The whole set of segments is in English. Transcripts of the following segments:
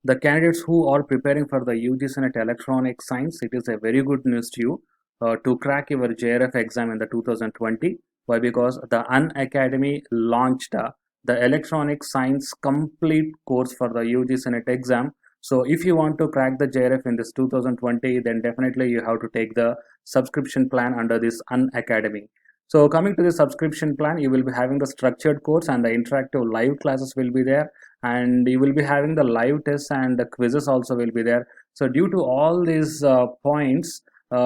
the candidates who are preparing for the UG Senate Electronic Science, it is a very good news to you to crack your JRF exam in the 2020. Why? Because the Unacademy launched the Electronic Science complete course for the UG Senate exam. So if you want to crack the JRF in this 2020, then definitely you have to take the subscription plan under this Unacademy. So coming to the subscription plan, you will be having the structured course and the interactive live classes will be there, and you will be having the live tests and the quizzes also will be there. So due to all these points,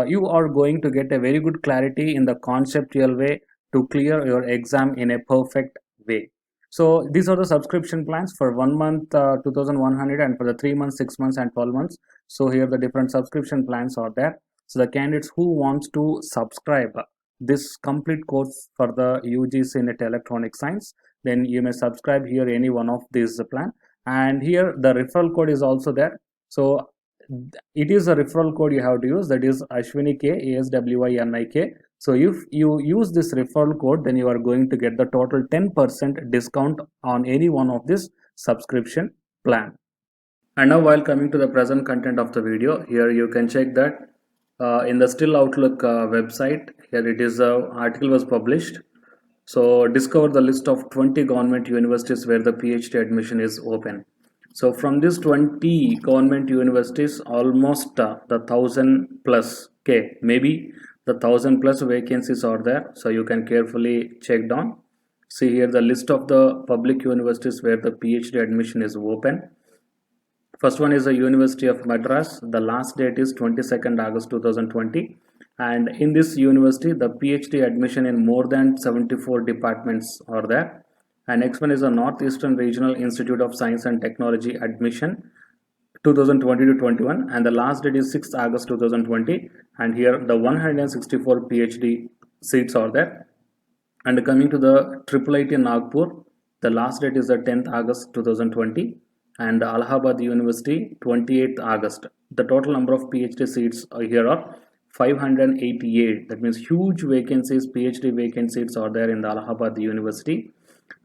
you are going to get a very good clarity in the conceptual way to clear your exam in a perfect way. So these are the subscription plans for 1 month 2100, and for the 3 months, 6 months and 12 months. So here the different subscription plans are there. So the candidates who wants to subscribe this complete course for the UG Senate Electronic Science, then you may subscribe here any one of these plan. And here the referral code is also there. So it is a referral code you have to use, that is Ashwini K, ASWINIK. So if you use this referral code, then you are going to get the total 10% discount on any one of this subscription plan. And now while coming to the present content of the video, here you can check that in the Still Outlook website, here it is article was published. So discover the list of 20 government universities where the PhD admission is open. So from these 20 government universities, almost the 1000 plus K, maybe the 1000 plus vacancies are there. So you can carefully check down. See here the list of the public universities where the PhD admission is open. First one is the University of Madras. The last date is 22nd August 2020. And in this university, the PhD admission in more than 74 departments are there. And next one is the Northeastern Regional Institute of Science and Technology admission 2020 to 21. And the last date is 6th August 2020. And here the 164 PhD seats are there. And coming to the IIIT Nagpur, the last date is the 10th August 2020. And Allahabad University 28th August. The total number of PhD seats here are 588. That means huge vacancies, PhD vacancies are there in the Allahabad University.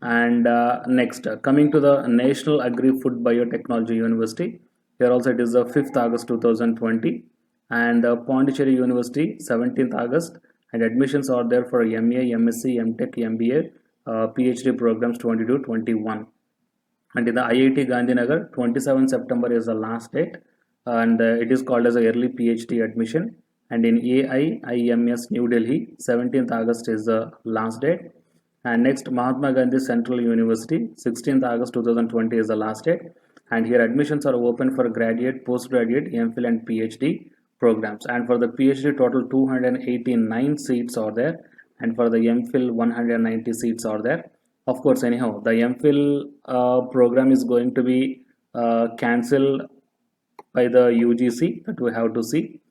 And next, coming to the National Agri-Food Biotechnology University, here also it is the 5th August 2020. And Pondicherry University 17th August. And admissions are there for MA, MSc, MTech, MBA, PhD programs 22-21. And in the IIT Gandhinagar, 27 September is the last date, and it is called as a early PhD admission. And in AIIMS New Delhi, 17th August is the last date. And next, Mahatma Gandhi Central University, 16th August 2020 is the last date. And here admissions are open for graduate, postgraduate, MPhil and PhD programs. And for the PhD, total 289 seats are there, and for the MPhil 190 seats are there. Of course, anyhow, the MPhil program is going to be cancelled by the UGC, that we have to see.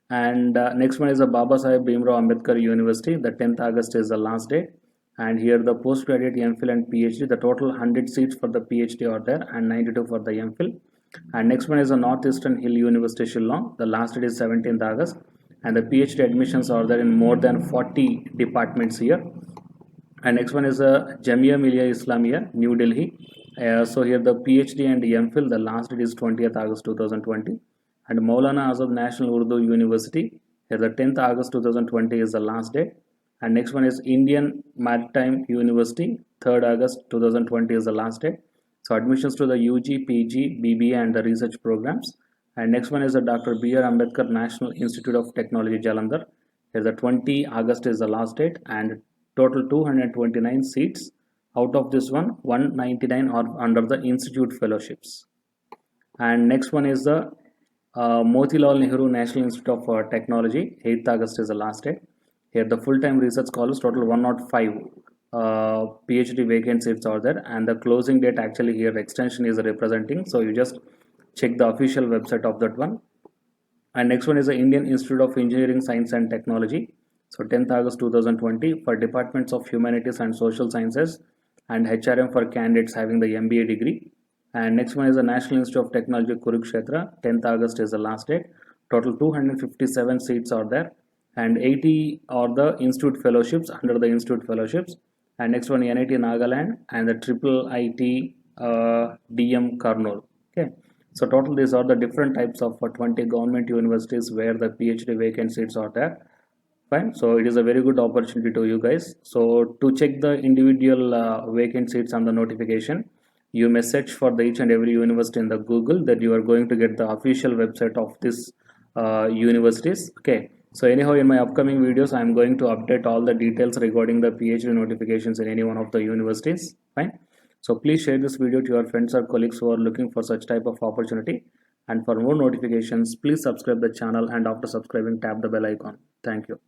And next one is the Baba Saheb Bhimrao Ambedkar University. The 10th August is the last date. And here the postgraduate, MPhil and PhD, the total 100 seats for the PhD are there and 92 for the MPhil. And next one is the Northeastern Hill University Shillong. The last date is 17th August. And the PhD admissions are there in more than 40 departments here. And next one is Jamia Millia Islamia, New Delhi. So here the PhD and MPhil, the last date is 20th August 2020. And Maulana Azad National Urdu University, here the 10th August 2020 is the last date. And next one is Indian Maritime University, 3rd August 2020 is the last date. So admissions to the UG, PG, BBA and the research programs. And next one is the Dr. B.R. Ambedkar National Institute of Technology, Jalandhar. Here the 20 August is the last date, and total 229 seats. Out of this one, 199 are under the institute fellowships. And next one is the Motilal Nehru National Institute of Technology, 8th August is the last date. Here the full-time research scholars, total 105 PhD vacant seats are there, and the closing date actually here extension is representing. So you just check the official website of that one. And next one is the Indian Institute of Engineering, Science and Technology. So 10th August 2020 for departments of humanities and social sciences, and HRM for candidates having the MBA degree. And next one is the National Institute of Technology, Kurukshetra. 10th August is the last date. Total 257 seats are there, and 80 are the institute fellowships under the institute fellowships. And next one, NIT Nagaland and the Triple IT DM Karnool. Okay. So total these are the different types of 20 government universities where the PhD vacant seats are there. Fine. So it is a very good opportunity to you guys. So to check the individual vacant seats on the notification, you may search for the each and every university in the Google, that you are going to get the official website of this universities. Okay. So anyhow, in my upcoming videos, I am going to update all the details regarding the PhD notifications in any one of the universities. Fine. So please share this video to your friends or colleagues who are looking for such type of opportunity. And for more notifications, please subscribe the channel, and after subscribing, tap the bell icon. Thank you.